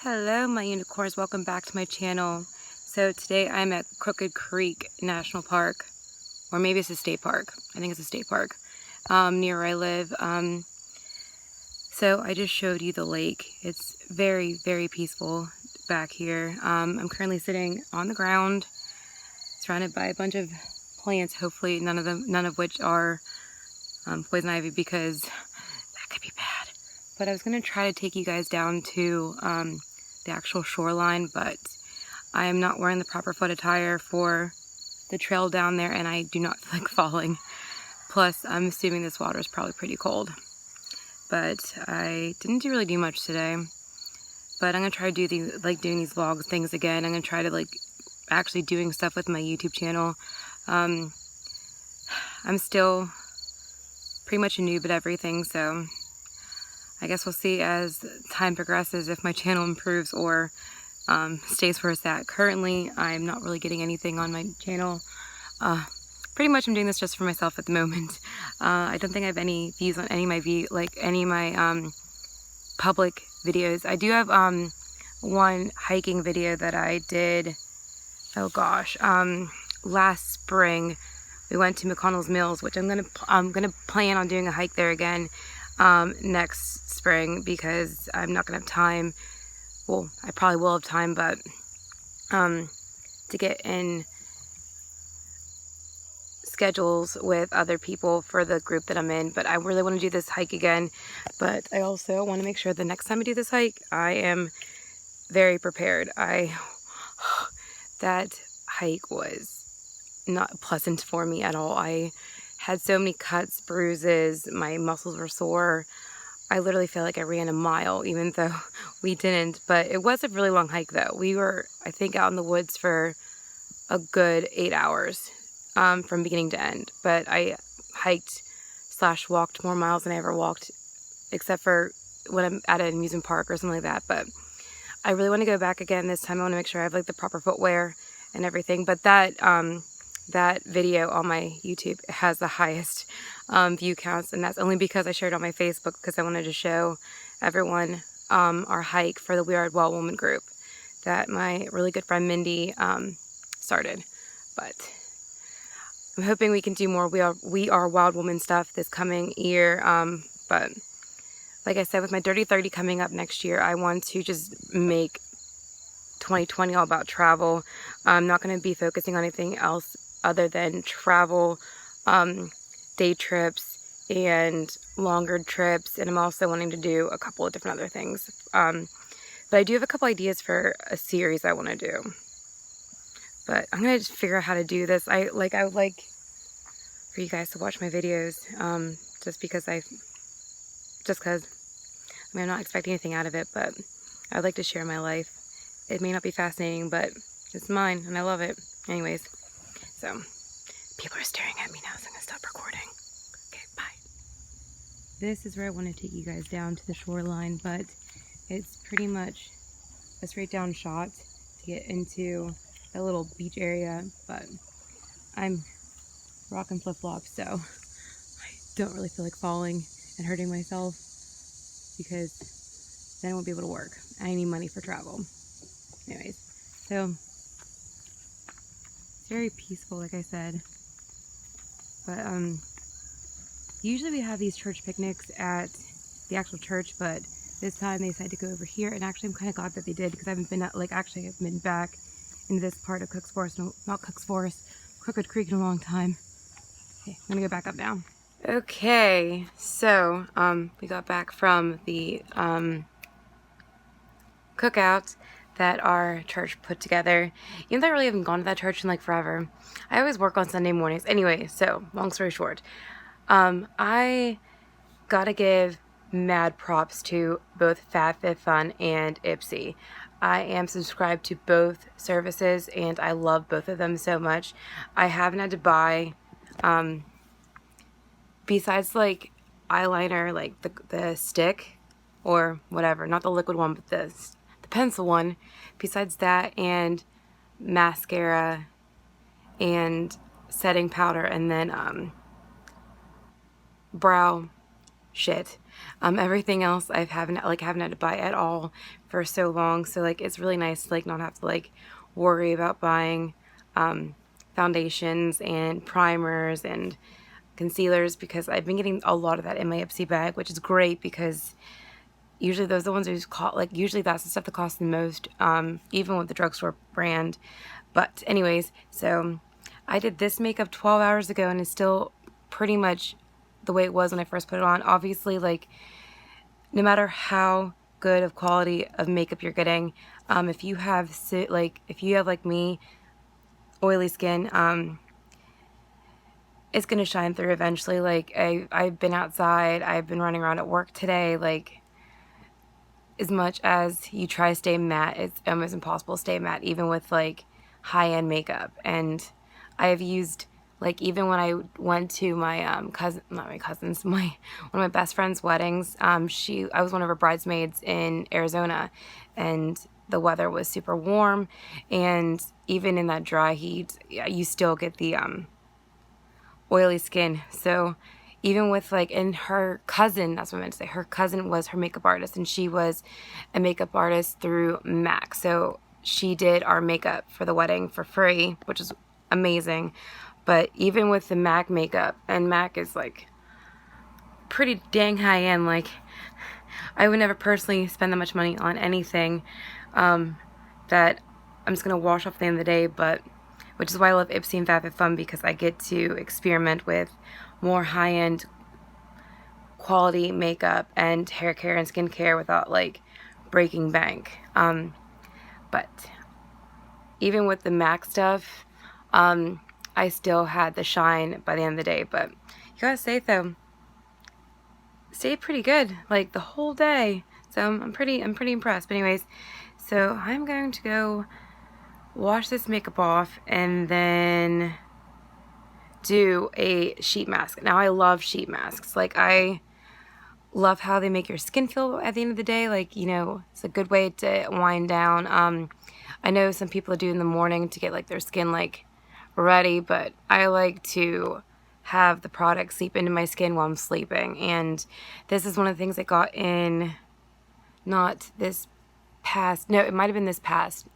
Hello my unicorns, welcome back to my channel. So today I'm at Crooked Creek National Park, or maybe it's a state park. I think it's a state park near where I live. So I just showed you the lake. It's very, very peaceful back here. I'm currently sitting on the ground, surrounded by a bunch of plants. Hopefully none of which are poison ivy, because that could be bad. But I was going to try to take you guys down to the actual shoreline, but I am not wearing the proper foot attire for the trail down there, and I do not feel like falling. Plus, I'm assuming this water is probably pretty cold. But I didn't really do much today. But I'm gonna try to do doing these vlog things again. I'm gonna try to actually doing stuff with my YouTube channel. I'm still pretty much a noob at everything, so I guess we'll see as time progresses if my channel improves or stays where it's at. Currently, I'm not really getting anything on my channel. Pretty much I'm doing this just for myself at the moment. I don't think I have any views on any of my public videos. I do have one hiking video that I did, oh gosh, last spring. We went to McConnell's Mills, which I'm gonna plan on doing a hike there again next spring, because I'm not gonna have time. Well, I probably will have time, but to get in schedules with other people for the group that I'm in. But I really want to do this hike again. But I also want to make sure the next time I do this hike, I am very prepared. That hike was not pleasant for me at all. I had so many cuts, bruises, my muscles were sore. I literally feel like I ran a mile, even though we didn't. But it was a really long hike, though. We were, I think, out in the woods for a good 8 hours from beginning to end. But I hiked / walked more miles than I ever walked, except for when I'm at an amusement park or something like that. But I really want to go back again this time. I want to make sure I have the proper footwear and everything. But that video on my YouTube has the highest view counts, and that's only because I shared it on my Facebook, because I wanted to show everyone our hike for the We Are Wild Woman group that my really good friend Mindy started. But I'm hoping we can do more We Are Wild Woman stuff this coming year. But like I said, with my Dirty 30 coming up next year, I want to just make 2020 all about travel. I'm not going to be focusing on anything else other than travel, day trips, and longer trips. And I'm also wanting to do a couple of different other things. But I do have a couple ideas for a series I want to do. But I'm going to just figure out how to do this. I would like for you guys to watch my videos, just because I mean, I'm not expecting anything out of it, but I'd like to share my life. It may not be fascinating, but it's mine, and I love it. Anyways, so people are staring at me now, so I'm going to stop recording. Okay, bye. This is where I want to take you guys down to the shoreline, but it's pretty much a straight down shot to get into a little beach area, but I'm rocking flip-flops, so I don't really feel like falling and hurting myself, because then I won't be able to work. I need money for travel. Anyways, so it's very peaceful, like I said. But usually we have these church picnics at the actual church, but this time they decided to go over here, and actually I'm kind of glad that they did, because I haven't been I've been back in this part of Cook's Forest, no, not Cook's Forest, Crooked Creek in a long time. Okay, I'm gonna go back up now. Okay, so we got back from the cookout that our church put together. Even though I really haven't gone to that church in forever. I always work on Sunday mornings. Anyway, so long story short, I gotta give mad props to both FabFitFun and Ipsy. I am subscribed to both services, and I love both of them so much. I haven't had to buy, besides eyeliner, the stick or whatever, not the liquid one, but the pencil one. Besides that, and mascara and setting powder, and then brow shit. Everything else I haven't had to buy at all for so long, so like it's really nice to like not have to like worry about buying foundations and primers and concealers, because I've been getting a lot of that in my Ipsy bag, which is great because usually those are the ones who's caught, like usually that's the stuff that costs the most, even with the drugstore brand. But anyways, so I did this makeup 12 hours ago and it's still pretty much the way it was when I first put it on. Obviously, like, no matter how good of quality of makeup you're getting, if you have like me, oily skin, it's gonna shine through eventually. Like I've been outside, I've been running around at work today, like as much as you try to stay matte, it's almost impossible to stay matte even with like high-end makeup. And I have used, like, even when I went to my one of my best friend's weddings, I was one of her bridesmaids in Arizona, and the weather was super warm, and even in that dry heat, you still get the oily skin. So even with like, and her cousin, that's what I meant to say, her cousin was her makeup artist, and she was a makeup artist through MAC. So she did our makeup for the wedding for free, which is amazing. But even with the MAC makeup, and MAC is like pretty dang high end, like I would never personally spend that much money on anything that I'm just gonna wash off at the end of the day, but which is why I love Ipsy and FabFitFun, because I get to experiment with more high-end quality makeup and hair care and skincare without like breaking bank. But even with the MAC stuff, I still had the shine by the end of the day. But you gotta say though, stayed pretty good like the whole day. So I'm pretty impressed. But anyways, so I'm going to go wash this makeup off and then do a sheet mask. Now I love sheet masks. Like I love how they make your skin feel at the end of the day. Like, you know, it's a good way to wind down. I know some people do in the morning to get like their skin like ready, but I like to have the product seep into my skin while I'm sleeping. And this is one of the things I got in, not this past, no, it might have been this past.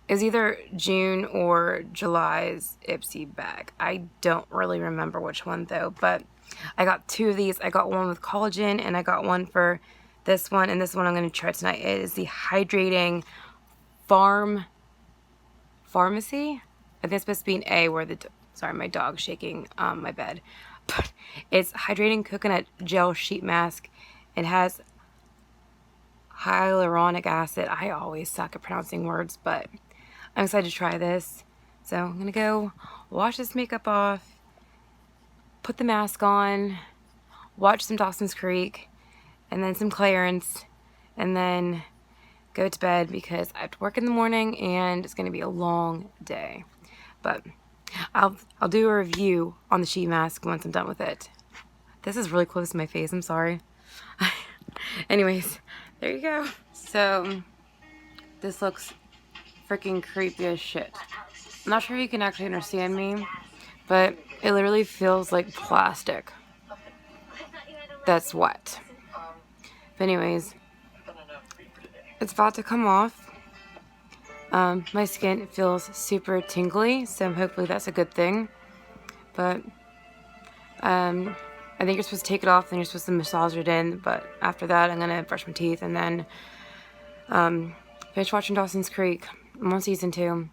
It was either June or July's Ipsy bag. I don't really remember which one though, but I got two of these. I got one with collagen and I got one for this one, and this one I'm going to try tonight. It is the Hydrating Pharmacy. I think it's supposed to be an A where the, sorry, my dog's shaking my bed. But it's Hydrating Coconut Gel Sheet Mask. It has hyaluronic acid. I always suck at pronouncing words, but I'm excited to try this. So I'm gonna go wash this makeup off, put the mask on, watch some Dawson's Creek, and then some Clarence, and then go to bed because I have to work in the morning and it's gonna be a long day. But I'll do a review on the sheet mask once I'm done with it. This is really close to my face, I'm sorry. Anyways, there you go. So this looks freaking creepy as shit. I'm not sure if you can actually understand me, but it literally feels like plastic that's wet. But anyways, it's about to come off. My skin feels super tingly, so hopefully that's a good thing. But I think you're supposed to take it off and you're supposed to massage it in, but after that I'm gonna brush my teeth and then finish watching Dawson's Creek. I'm on season 2.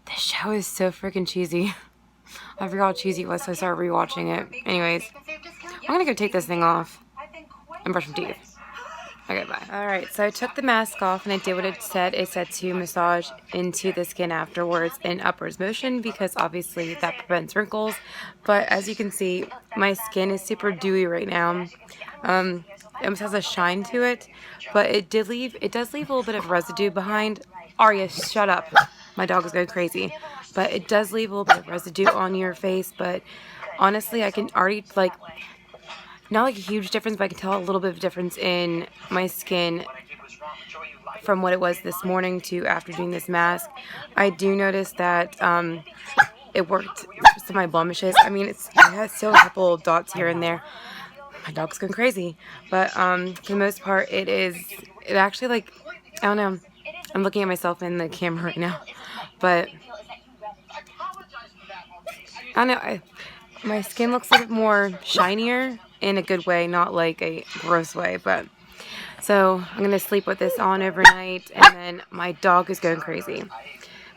This show is so freaking cheesy. I forgot how cheesy it was, so I started rewatching it. Anyways, I'm gonna go take this thing off and brush my teeth. Okay, bye. Alright, so I took the mask off and I did what it said. It said to massage into the skin afterwards in upwards motion because obviously that prevents wrinkles. But as you can see, my skin is super dewy right now. It almost has a shine to it, but it does leave a little bit of residue behind. Arya, shut up. My dog is going crazy. But it does leave a little bit of residue on your face, but honestly, I can already, like, not like a huge difference, but I can tell a little bit of difference in my skin from what it was this morning to after doing this mask. I do notice that it worked for my blemishes. I mean, it has still a couple dots here and there, my dog's going crazy. But for the most part, it actually, like, I don't know. I'm looking at myself in the camera right now. But I don't know. My skin looks a bit more shinier in a good way, not like a gross way. But so I'm going to sleep with this on overnight, and then my dog is going crazy.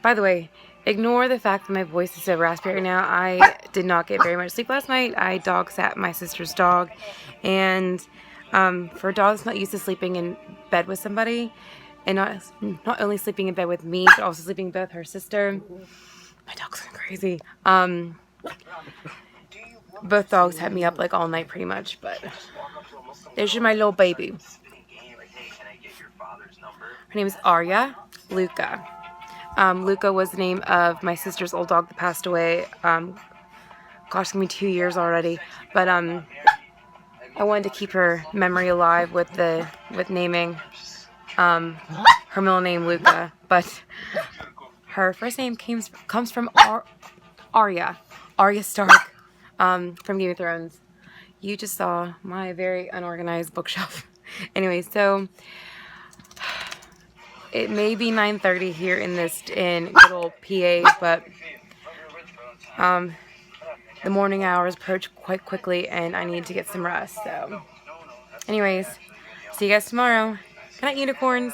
By the way, ignore the fact that my voice is so raspy right now. I did not get very much sleep last night. I dog sat my sister's dog, and for a dog that's not used to sleeping in bed with somebody, and not only sleeping in bed with me, but also sleeping in bed with her sister, my dog's going crazy. Both dogs had me up like all night pretty much, but this is my little baby. Her name is Arya Luca. Luca was the name of my sister's old dog that passed away. Gosh, it's gonna be 2 years already. But I wanted to keep her memory alive with naming her middle name Luca. But her first name comes from Arya Stark from Game of Thrones. You just saw my very unorganized bookshelf. Anyway, so it may be 9:30 here in good old PA, but the morning hours approach quite quickly, and I need to get some rest. So, anyways, see you guys tomorrow. Good night, unicorns.